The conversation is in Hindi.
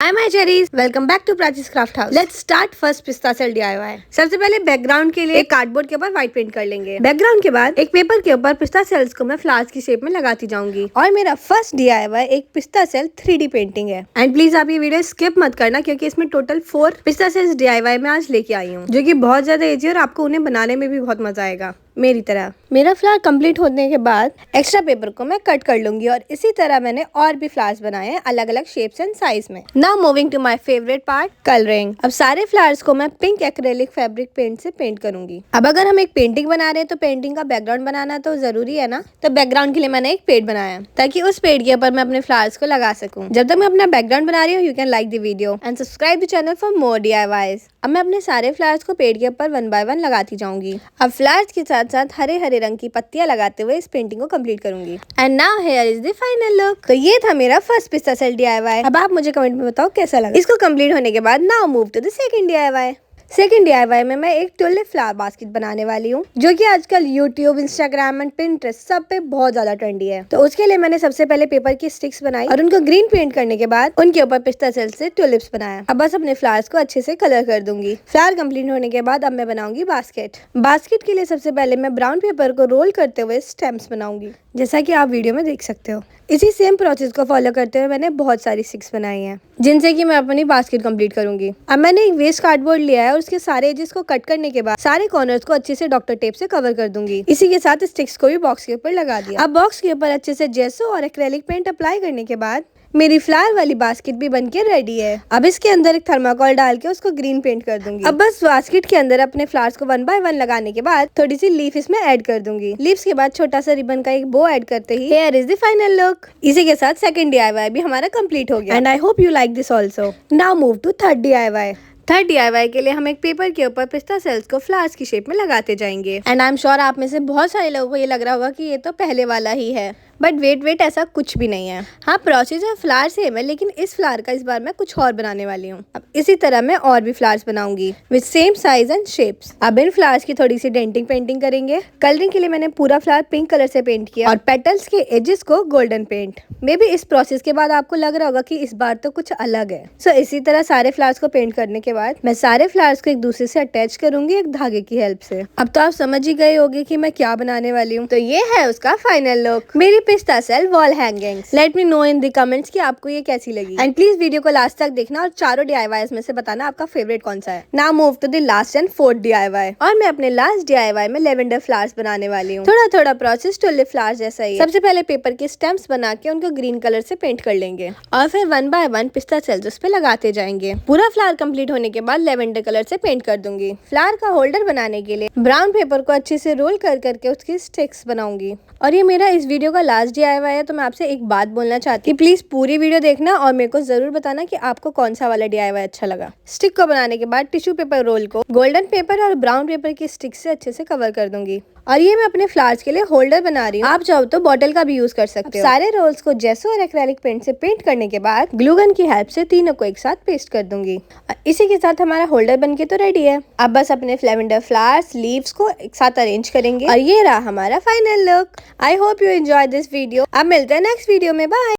Hi my cherries, welcome back to Prachi's craft house. Let's start first pista shell DIY। सबसे पहले बैकग्राउंड के लिए एक कार्डबोर्ड के ऊपर व्हाइट पेंट कर लेंगे। बैकग्राउंड के बाद एक पेपर के ऊपर पिस्ता सेल्स को मैं फ्लावर्स की शेप में लगाती जाऊंगी। और मेरा फर्स्ट DIY एक पिस्ता सेल 3D पेंटिंग है। एंड प्लीज आप ये वीडियो स्किप मत करना क्योंकि इसमें टोटल 4 पिस्ता सेल्स DIY मैं आज लेके आई हूँ, जो की बहुत ज्यादा इजी है और आपको उन्हें बनाने में भी बहुत मजा आएगा मेरी तरह। मेरा फ्लावर कंप्लीट होने के बाद एक्स्ट्रा पेपर को मैं कट कर लूंगी और इसी तरह मैंने और भी फ्लावर्स बनाए हैं अलग अलग शेप्स एंड साइज में। Now moving to my favourite part, colouring. अब सारे फ्लावर्स को मैं पिंक एक्रेलिक फैब्रिक पेंट से पेंट करूंगी। अब अगर हम एक पेंटिंग बना रहे हैं तो पेंटिंग का बैकग्राउंड बनाना तो जरूरी है ना, तो बैकग्राउंड के लिए मैंने एक पेड़ बनाया ताकि उस पेड़ के ऊपर मैं अपने फ्लावर्स को लगा सकूं। जब तक मैं अपना बैकग्राउंड बना रही हूँ, you can like the video and subscribe the channel for more DIYs। अब मैं अपने सारे फ्लावर्स को पेड़ के ऊपर 1 बाय 1 लगाती जाऊंगी। अब फ्लावर्स के साथ साथ हरे हरे रंग की पत्तियां लगाते हुए इस पेंटिंग को कंप्लीट करूंगी। And now here is the final look. तो ये था मेरा फर्स्ट पिस्ता सेल DIY। अब आप मुझे कमेंट में बताओ कैसा लगा। इसको कंप्लीट होने के बाद now move to the second DIY। Second DIY में मैं एक ट्यूलिप फ्लावर बास्केट बनाने वाली हूँ, जो कि आजकल यूट्यूब, इंस्टाग्राम एंड पिंटरेस्ट सब पे बहुत ज्यादा ट्रेंडी है। तो उसके लिए मैंने सबसे पहले पेपर की स्टिक्स बनाई और उनको ग्रीन पेंट करने के बाद उनके ऊपर पिस्ता सेल से ट्यूलिप्स बनाया। अब बस अपने फ्लावर्स को अच्छे से कलर कर दूंगी। फ्लावर कंप्लीट होने के बाद अब मैं बनाऊंगी बास्केट। बास्केट के लिए सबसे पहले मैं ब्राउन पेपर को रोल करते हुए स्टेम्स बनाऊंगी, जैसा कि आप वीडियो में देख सकते हो। इसी सेम प्रोसेस को फॉलो करते हुए मैंने बहुत सारी स्टिक्स बनाई हैं, जिनसे कि मैं अपनी बास्केट कंप्लीट करूंगी। अब मैंने एक वेस्ट कार्डबोर्ड लिया है और उसके सारे एजेस को कट करने के बाद सारे कॉर्नर्स को अच्छे से डॉक्टर टेप से कवर कर दूंगी। इसी के साथ स्टिक्स को भी बॉक्स के ऊपर लगा दिया। अब बॉक्स के ऊपर अच्छे से जेसो और एक्रेलिक पेंट अप्लाई करने के बाद मेरी फ्लावर वाली बास्केट भी बनके रेडी है। अब इसके अंदर एक थर्माकोल डाल के उसको ग्रीन पेंट कर दूंगी। अब बस बास्केट के अंदर अपने फ्लावर्स को 1 बाय 1 लगाने के बाद थोड़ी सी लीफ इसमें ऐड कर दूंगी। लीव्स के बाद छोटा सा रिबन का एक बो ऐड करते ही here is the final look. इसी के साथ सेकंड DIY भी हमारा कंप्लीट हो गया and I hope you like this also. Now move to third DIY। Third DIY के लिए हम एक पेपर के ऊपर पिस्ता सेल्स को फ्लावर्स की शेप में लगाते जाएंगे। एंड आई एम श्योर आप में से बहुत सारे लोगों को ये लग रहा होगा कि ये तो पहले वाला ही है, बट वेट ऐसा कुछ भी नहीं है। हाँ, प्रोसेस और फ्लावर सेम है, लेकिन इस फ्लावर का इस बार मैं कुछ और बनाने वाली हूँ। अब इसी तरह मैं और भी फ्लावर्स बनाऊंगी with same size and shapes. अब इन फ्लावर्स की थोड़ी सी डेंटिंग पेंटिंग करेंगे। कलरिंग के लिए मैंने पूरा फ्लावर पिंक कलर से पेंट किया और पेटल्स के एजेस को गोल्डन पेंट। मे बी इस प्रोसेस के बाद आपको लग रहा होगा कि इस बार तो कुछ अलग है। सो इसी तरह सारे फ्लावर्स को पेंट करने के बाद मैं सारे फ्लावर्स को एक दूसरे से अटैच करूंगी एक धागे की हेल्प से। अब तो आप समझ ही गए होंगे कि मैं क्या बनाने वाली हूँ। तो ये है उसका फाइनल लुक, मेरी pista shell wall hangings. Let me know in the comments कि आपको ये कैसी लगी एंड प्लीज वीडियो को लास्ट तक देखना और चारों DIYs में से बताना आपका फेवरेट कौन सा है। Now move to the last and fourth DIY। और मैं अपने लास्ट DIY में लेवेंडर फ्लावर्स बनाने वाली हूँ। थोड़ा थोड़ा प्रोसेस टुलिप फ्लावर्स जैसा ही है। सबसे पहले पेपर के स्टेम्स बना के उनको ग्रीन कलर से पेंट कर लेंगे और फिर 1 बाय 1 पिस्ता सेल्स उस पे लगाते जाएंगे। पूरा फ्लावर कंप्लीट होने के बाद लेवेंडर कलर से पेंट कर दूंगी। फ्लावर का होल्डर बनाने के लिए ब्राउन पेपर को अच्छे से रोल कर करके उसकी स्टिक्स बनाऊंगी। और ये मेरा इस वीडियो का लास्ट DIY है, तो मैं आपसे एक बात बोलना चाहती हूँ, प्लीज पूरी वीडियो देखना और मेरे को जरूर बताना कि आपको कौन सा वाला DIY अच्छा लगा। स्टिक को बनाने के बाद टिश्यू पेपर रोल को गोल्डन पेपर और ब्राउन पेपर की स्टिक से अच्छे से कवर कर दूंगी। और ये मैं अपने फ्लावर्स के लिए होल्डर बना रही हूँ। आप चाहो तो बॉटल का भी यूज कर सकते हो। सारे रोल्स को जेसो और एक्रेलिक पेंट से पेंट करने के बाद ग्लू गन की हेल्प से तीनों को एक साथ पेस्ट कर दूंगी। और इसी के साथ हमारा होल्डर बनके तो रेडी है। अब बस अपने लेवेंडर फ्लावर्स लीव्स को एक साथ अरेंज करेंगे और ये रहा हमारा final look. I hope you enjoy this video. अब मिलते हैं नेक्स्ट वीडियो में। बाय।